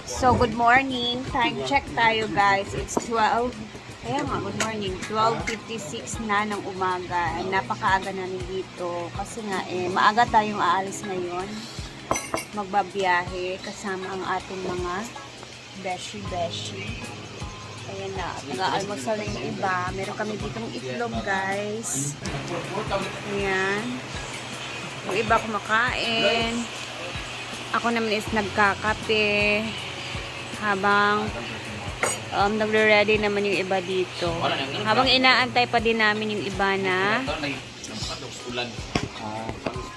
So, good morning. Time check tayo, guys. It's 12. Kaya nga, good morning. 12:56 na ng umaga. Napakaaga namin dito. Kasi nga, maaga tayong aalis ngayon. Magbabiyahe kasama ang ating mga beshi-beshi. Ayan na. Nag-aalmusal na yung iba. Meron kami ditong itlog, guys. Ayan. Yung iba kumakain. Ako naman is nagkakape habang nagre-ready naman yung iba dito. Habang inaantay pa din namin yung iba na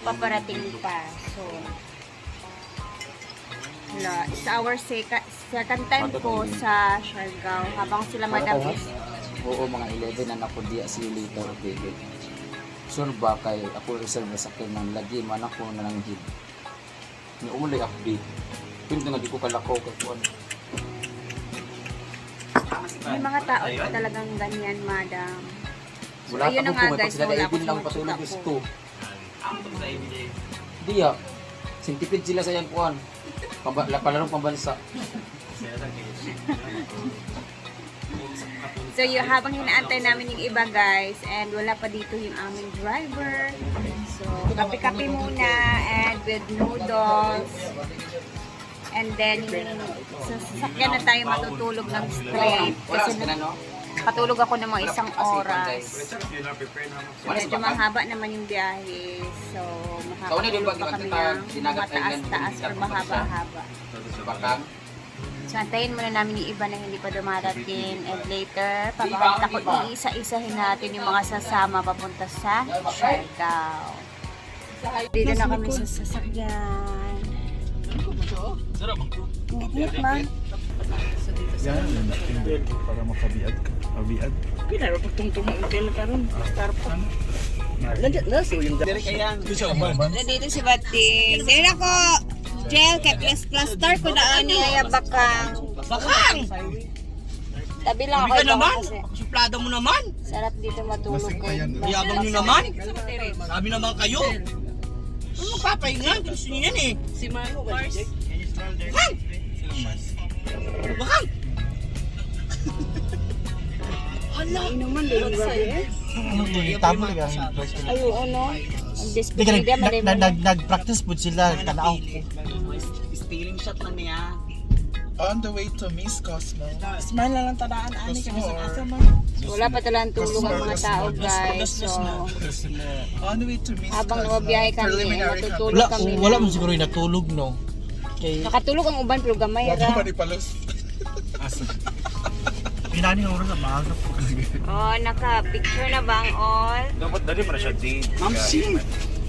paparating pa. So, it's our second time po sa Siargao. Habang sila madam is... Oo, mga 11 na ako diya si later David. Sure ba kay ako reserve na sakyan ng lagi man ako na lang hid. Ni umulay update. Pinto nga di ko kalakaw katuan. May mga tao talagang ganyan, madam. So, Wala ayun na pa nga ko guys, sila wala David lang akong patulog makita gusto. po. Diya. Sintipid sila sa yan kuan. Palarong pambansa. So, habang hinaantay namin yung iba guys, and wala pa dito yung aming driver. So, kape-kape muna, and with noodles. And then, sa sasakyan na tayo matutulog ng straight. Kasi katulog ako ng mga isang oras. Medyo mahaba naman yung biyahe. So, makakatulog pa kami ng mataas-taas or mahaba-haba. So, antayin muna namin yung iba na hindi pa dumarating. And later, papakita ko iisa-isahin natin yung mga sasama papunta sa Siargao. Dito na kami sa sasakyan. Ngit man. Yan, natin para makabiad ka. Mabiad. Pinaro pagtungtong ang hotel karon. Star pa. Lanjut na so yung dari kaya. Nandito si Bating. Dito ako. Gel kay plus star ko na ani ay bakang. Bakang. Tabi lang ako Ka naman. kasi Suplada mo naman. sarap dito matulog ko. Yabang niyo naman. Sabi naman kayo. Ano magpapahinga? Gusto niyo yan eh. Si Mano Mars. Bakang. Bakang. Hala. Inuman din gabi. Tama lang ang Ay ano? Ang display dia malay mo. nag-practice po sila tanaw. Stealing shot na niya. On the way to Miss Cosmo. Smile lang tadaan ani kami sa asa man. Wala pa talang tulog ang mga tao guys. So On the way to Miss habang nababiyahe kami, matutulog Wala, kami. wala mo siguro yung natulog, no? Kay, Nakatulog ang uban pero gamay ra. palos. pinani ng oras sa maaga po. Oh, naka-picture na ba ang all? Dapat dali mo na siya date. Ma'am si.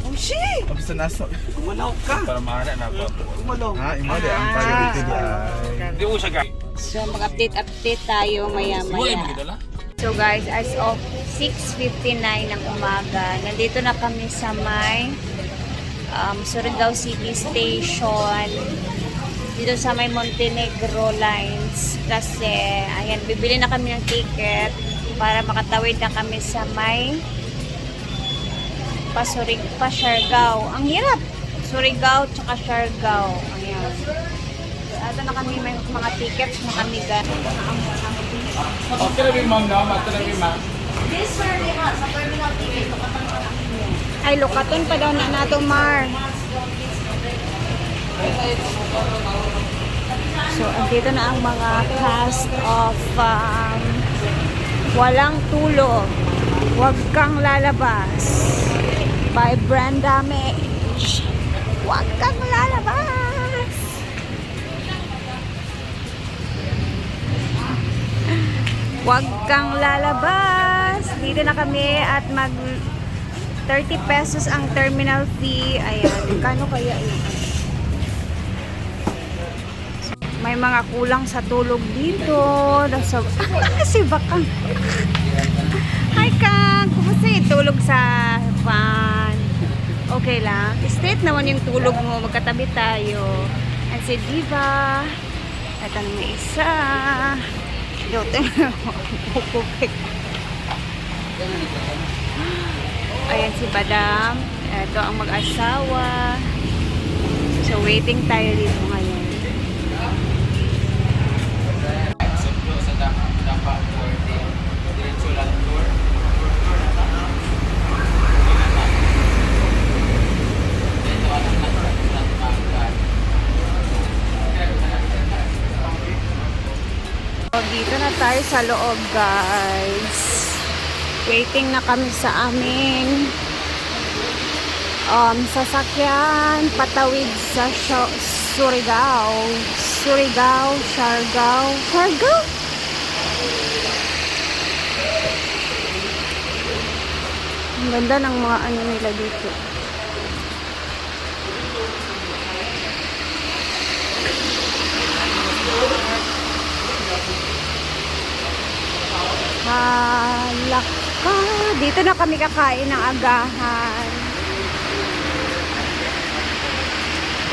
Oh shit! Tapos sa naso. Kumalaw ka. Para mahana na ako. Kumalaw. Ha, imali ang priority di ay. Hindi mo siya guys. So mag-update tayo maya-maya. So guys, as of 6:59 ng umaga, nandito na kami sa may Surigao City Station. Dito sa may Montenegro Lines. Kasi, ayan, bibili na kami ng ticket para makatawid na kami sa may Siargao. Ang hirap! Surigao tsaka Siargao. Ayan. So, ato na kami, may mga tickets na kami Ay, lukaton pa daw na nato, Mar. So, andito na ang mga cast of Walang Tulog, Huwag Kang Lalabas by Brenda Mage. Huwag kang lalabas! Huwag kang lalabas! Dito na kami at mag 30 pesos ang terminal fee. Ayan, kano kaya yun? May mga kulang sa tulog dito. Si Bakang. Hi Kang! Kumusta yung tulog sa van? Okay lang. Straight naman yung tulog mo. Magkatabi tayo. And si Diva. Ito na may isa. Ito Ayan si Madam. Ito ang mag-asawa. So waiting tayo dito ngayon. dito na tayo sa loob, guys. Waiting na kami sa aming sasakyan patawid sa Surigao. Siargao. Ang ganda ng mga ano nila dito. Halaka. Dito na kami kakain ng agahan.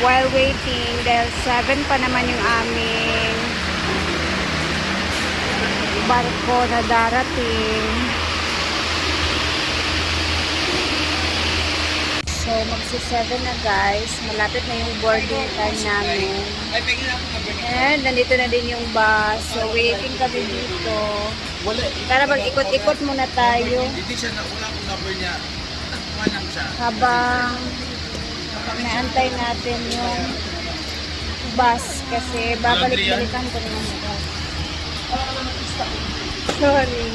While waiting, dahil 7 pa naman yung aming barko na darating. So, magsi-7 na guys. Malapit na yung boarding time namin. And, nandito na din yung bus. So, waiting kami dito. Tara, mag-ikot-ikot muna tayo. Habang naantay natin yung bus. Kasi babalik-balikan ko naman yung bus. Sorry.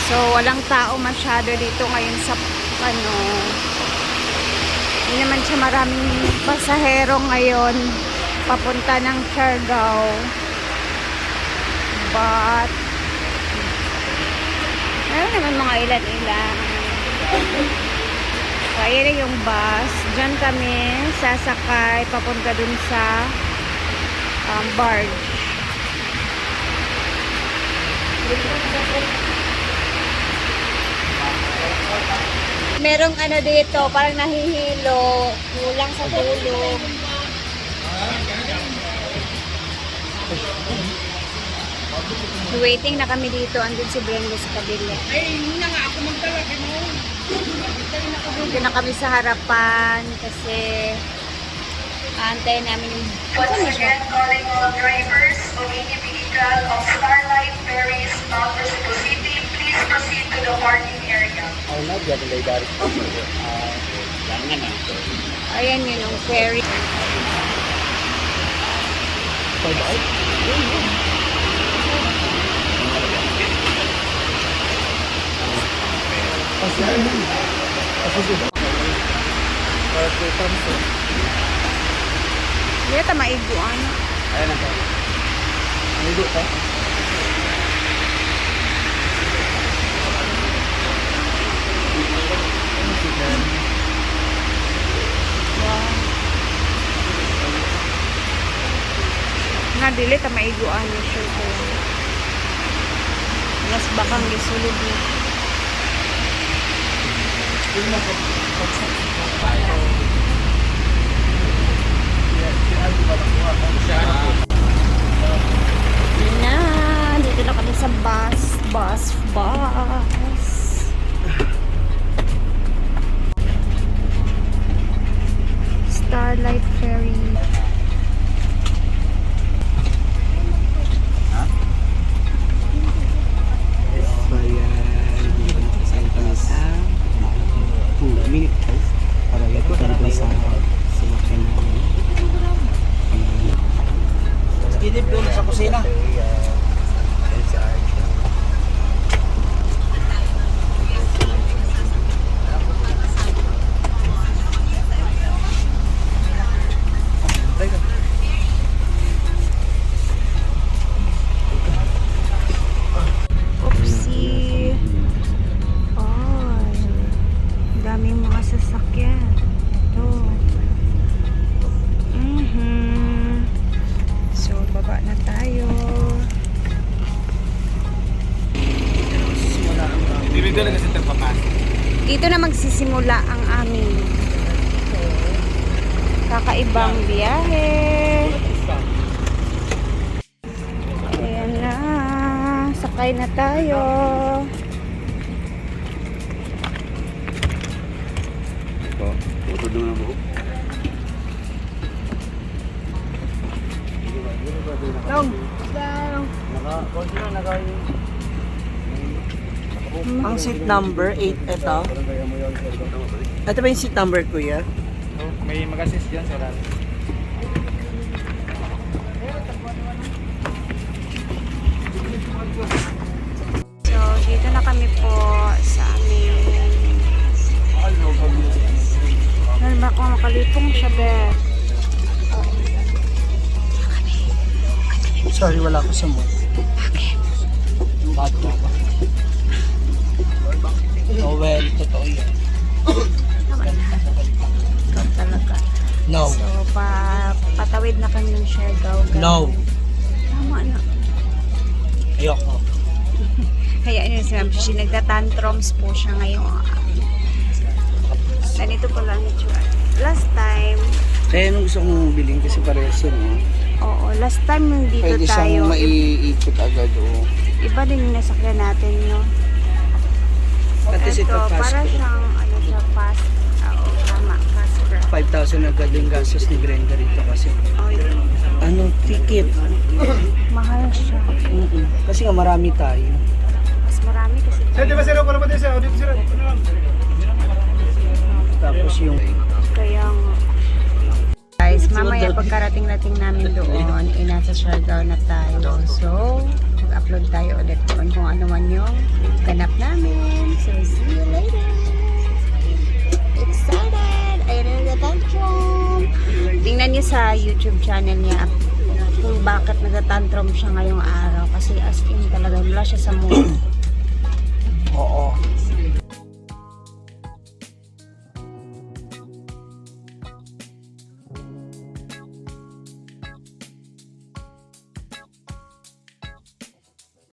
So, walang tao masyado dito ngayon sa ano. Hindi naman siya maraming pasahero ngayon papunta ng Siargao. But meron naman mga ilan-ilan. So, ayan na yung bus. Diyan kami sasakay papunta dun sa barge. Merong ano dito, parang nahihilo, kulang sa tulog. Waiting na kami dito, andun si Brenda sa kabila. Ay, hindi na nga ako magtalaki mo. Dito na kami sa harapan kasi aantayin namin yung... Once again, calling all drivers of any vehicle of Starlight Ferries bound to Cebu City, please proceed to the parking area. Ayan yun yung ferry. Hindi ito maiguan. Ayan na po. Maligo ka? Nga dili ta maiguan ni sure ko. Mas bakang gisulod ni. Na, dito na kami sa bus. Starlight Ferry. Kinip doon sa kusina. Oopsie. Ay, daming mga sasakyan. Ito. So, baba na tayo. Dito lang kasi terpapasok. Dito na magsisimula ang aming kakaibang biyahe. Ayan na. Sakay na tayo. Puto doon na buhok. Long. Naka-control na kayo. Ang seat number 8, ito. Ito ba yung seat number, kuya? May mag-assist dyan, sir. So, dito na kami po sa amin. Normal ko makalipong siya, be. Sorry, wala ko sa mood. Bakit? Oh, well, totoo yan. Ikaw talaga. No. So, patawid na kami ng Siargao. No. Tama na. Ayoko. Kaya yun si Ma'am Shishi, nagtatantrums po siya ngayon. Ganito pala ang itsura. Last time, Kaya nung gusto kong bilhin kasi parehas yun. oo, last time yung dito Pwede tayo, siyang maiikot agad. Oh. iba din yung nasakyan natin, no? At least ito fast. para siyang, ano siya, fast. Oo, tama, fast grab. 5,000 agad yung gastos ni Brenda rito kasi. Oh, yun. Ano, ticket. Mahal siya. Kasi nga marami tayo. Mas marami kasi. Tapos yung... Kaya nga. Guys, mamaya pagkarating-rating namin doon, nasa Siargao na tayo. So, mag-upload tayo ulit doon kung ano man yung ganap namin. So, see you later! Excited! Ayun na nag-tantrum! Tingnan niyo sa YouTube channel niya kung bakit nag-tantrum siya ngayong araw. Kasi as in talaga, wala siya sa mood. Oo.